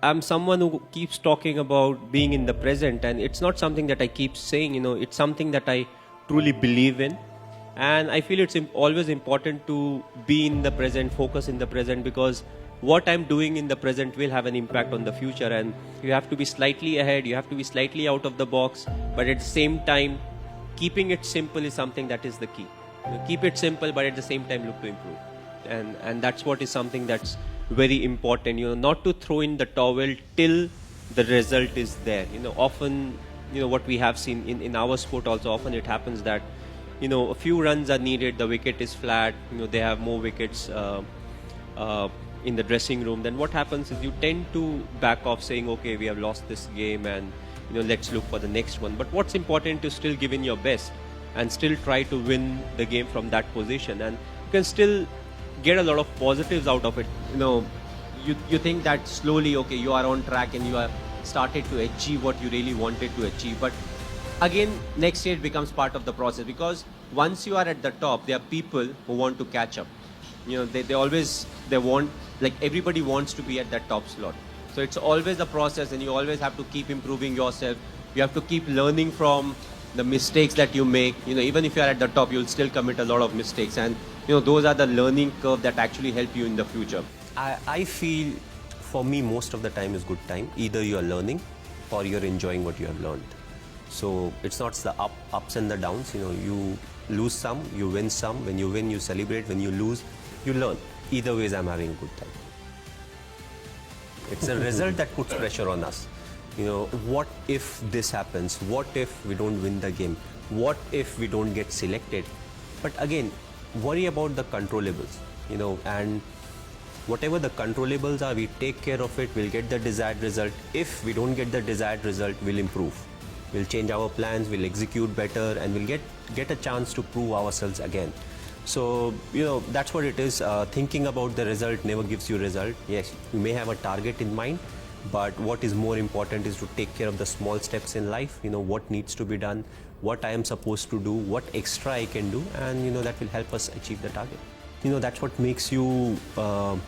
I'm someone who keeps talking about being in the present, and it's not something that I keep saying, it's something that I truly believe in. And I feel it's always important to be in the present, focus in the present, because what I'm doing in the present will have an impact on the future. And you have to be slightly ahead, you have to be slightly out of the box, but at the same time, keeping it simple is something that is the key. Keep it simple, but at the same time look to improve. And that's what is something that's very important, not to throw in the towel till the result is there. Often, what we have seen in our sport also, often it happens that, a few runs are needed, the wicket is flat, they have more wickets in the dressing room. Then what happens is you tend to back off saying, okay, we have lost this game and, let's look for the next one. But what's important is still give in your best and still try to win the game from that position. And you can still get a lot of positives out of it. You think that slowly, okay, you are on track and you are started to achieve what you really wanted to achieve. But again, next year it becomes part of the process, because once you are at the top, there are people who want to catch up. They want, like, everybody wants to be at that top slot. So it's always a process, and you always have to keep improving yourself. You have to keep learning from the mistakes that you make. Even if you are at the top, you'll still commit a lot of mistakes, and those are the learning curve that actually help you in the future. I feel for me most of the time is good time. Either you're learning or you're enjoying what you have learned. So it's not the ups and the downs. You lose some, you win some. When you win, you celebrate. When you lose, you learn. Either ways, I'm having a good time. It's a result that puts pressure on us. What if this happens? What if we don't win the game? What if we don't get selected? But again, worry about the controllables, and whatever the controllables are, we take care of it, we'll get the desired result. If we don't get the desired result, we'll improve. We'll change our plans, we'll execute better, and we'll get a chance to prove ourselves again. So, that's what it is. Thinking about the result never gives you result. Yes, you may have a target in mind, but what is more important is to take care of the small steps in life. What needs to be done, what I am supposed to do, what extra I can do, and that will help us achieve the target. That's what makes you more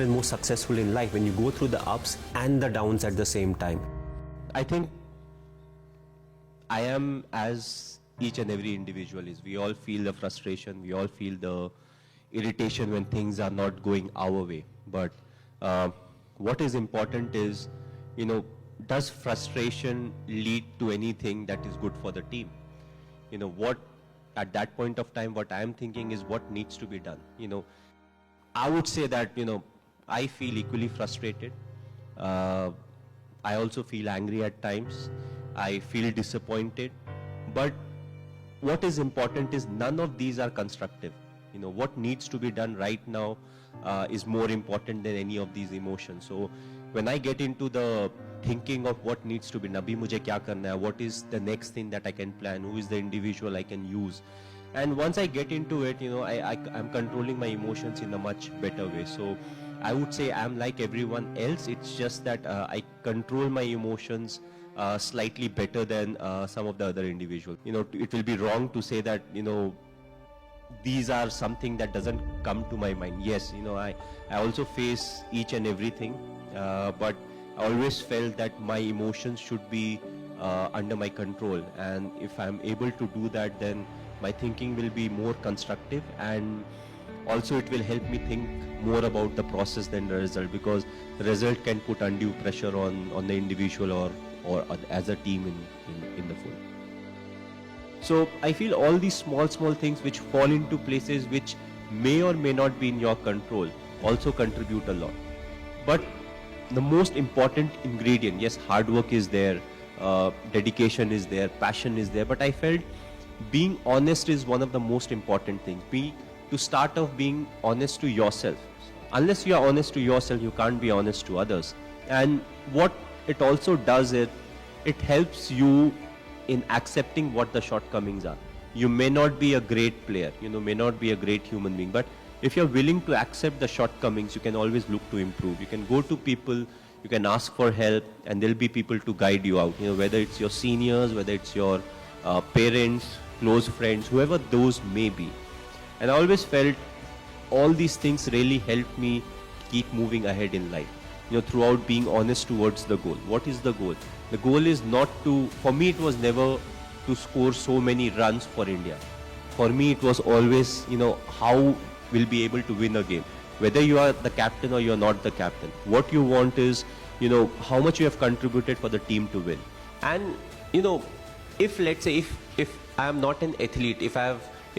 and more successful in life, when you go through the ups and the downs at the same time. I think I am as each and every individual is. We all feel the frustration, we all feel the irritation when things are not going our way. But what is important is, does frustration lead to anything that is good for the team? At that point of time, what I am thinking is what needs to be done. I would say that, I feel equally frustrated. I also feel angry at times. I feel disappointed. But what is important is none of these are constructive. What needs to be done right now is more important than any of these emotions. So when I get into the thinking of what needs to be, Nabi mujhe kya karna hai, what is the next thing that I can plan, who is the individual I can use. And once I get into it, I'm controlling my emotions in a much better way. So I would say I'm like everyone else. It's just that I control my emotions slightly better than some of the other individuals. It will be wrong to say that, these are something that doesn't come to my mind. Yes, I also face each and everything, but I always felt that my emotions should be under my control. And if I'm able to do that, then my thinking will be more constructive, and also it will help me think more about the process than the result, because the result can put undue pressure on the individual or as a team in the full. So I feel all these small things which fall into places which may or may not be in your control also contribute a lot. But the most important ingredient, yes, hard work is there, dedication is there, passion is there, but I felt being honest is one of the most important things. To start off being honest to yourself. Unless you are honest to yourself, you can't be honest to others. And what it also does is, it helps you in accepting what the shortcomings are. You may not be a great player, may not be a great human being, but if you're willing to accept the shortcomings, you can always look to improve. You can go to people, you can ask for help, and there'll be people to guide you out. Whether it's your seniors, whether it's your parents, close friends, whoever those may be. And I always felt all these things really helped me keep moving ahead in life. throughout being honest towards the goal. What is the goal? The goal is not to, for me it was never to score so many runs for India. For me it was always, how we'll be able to win a game. Whether you are the captain or you're not the captain. What you want is, how much you have contributed for the team to win. And, if let's say, if I'm not an athlete, if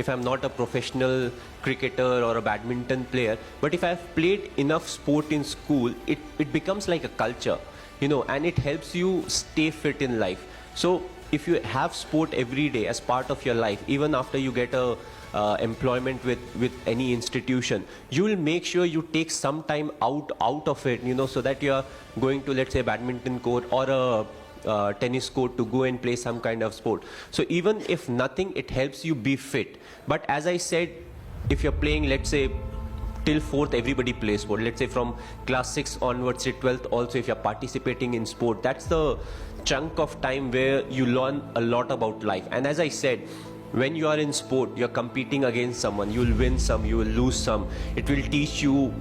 I'm not a professional cricketer or a badminton player, but if I've played enough sport in school, it becomes like a culture, and it helps you stay fit in life. So if you have sport every day as part of your life, even after you get a employment with any institution, you will make sure you take some time out of it, so that you are going to, let's say, badminton court or a tennis court to go and play some kind of sport. So even if nothing, it helps you be fit. But as I said, if you're playing, let's say, till 4th, everybody plays sport. Let's say from class 6 onwards to 12th also, if you're participating in sport, that's the chunk of time where you learn a lot about life. And as I said, when you are in sport, you're competing against someone. You will win some, you will lose some. It will teach you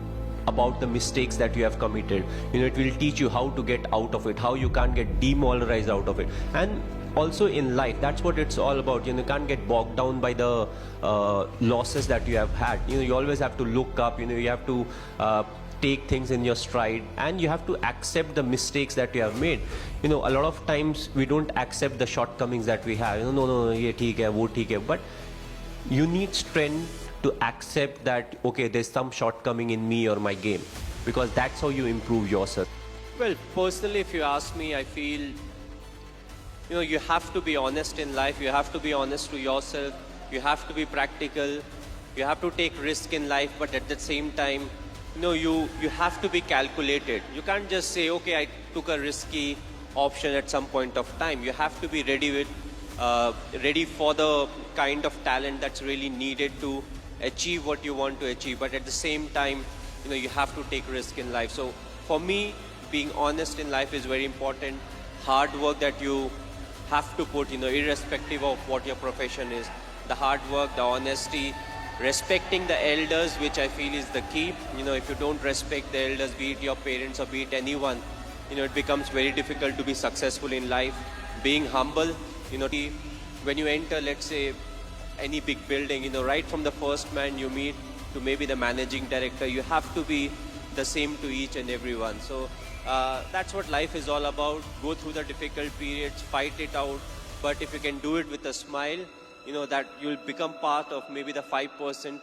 about the mistakes that you have committed. It will teach you how to get out of it, how you can't get demoralized out of it. And also in life, that's what it's all about. You can't get bogged down by the losses that you have had. You always have to look up. You have to take things in your stride, and you have to accept the mistakes that you have made. A lot of times we don't accept the shortcomings that we have. No, ye theek hai, wo theek hai. But you need strength to accept that, okay, there's some shortcoming in me or my game, because that's how you improve yourself. Well, personally, if you ask me, I feel, you have to be honest in life. You have to be honest to yourself. You have to be practical. You have to take risk in life, but at the same time, you have to be calculated. You can't just say, okay, I took a risky option at some point of time. You have to be ready for the kind of talent that's really needed to achieve what you want to achieve. But at the same time, you have to take risk in life. So for me, being honest in life is very important. Hard work that you have to put, irrespective of what your profession is. The hard work, the honesty, respecting the elders, which I feel is the key. If you don't respect the elders, be it your parents or be it anyone, it becomes very difficult to be successful in life. Being humble, when you enter, let's say, any big building, right from the first man you meet to maybe the managing director, you have to be the same to each and everyone. So that's what life is all about. Go through the difficult periods, fight it out. But if you can do it with a smile, that you'll become part of maybe the 5%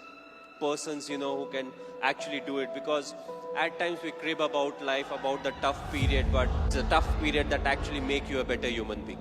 persons, who can actually do it. Because at times we crib about life, about the tough period, but it's a tough period that actually make you a better human being.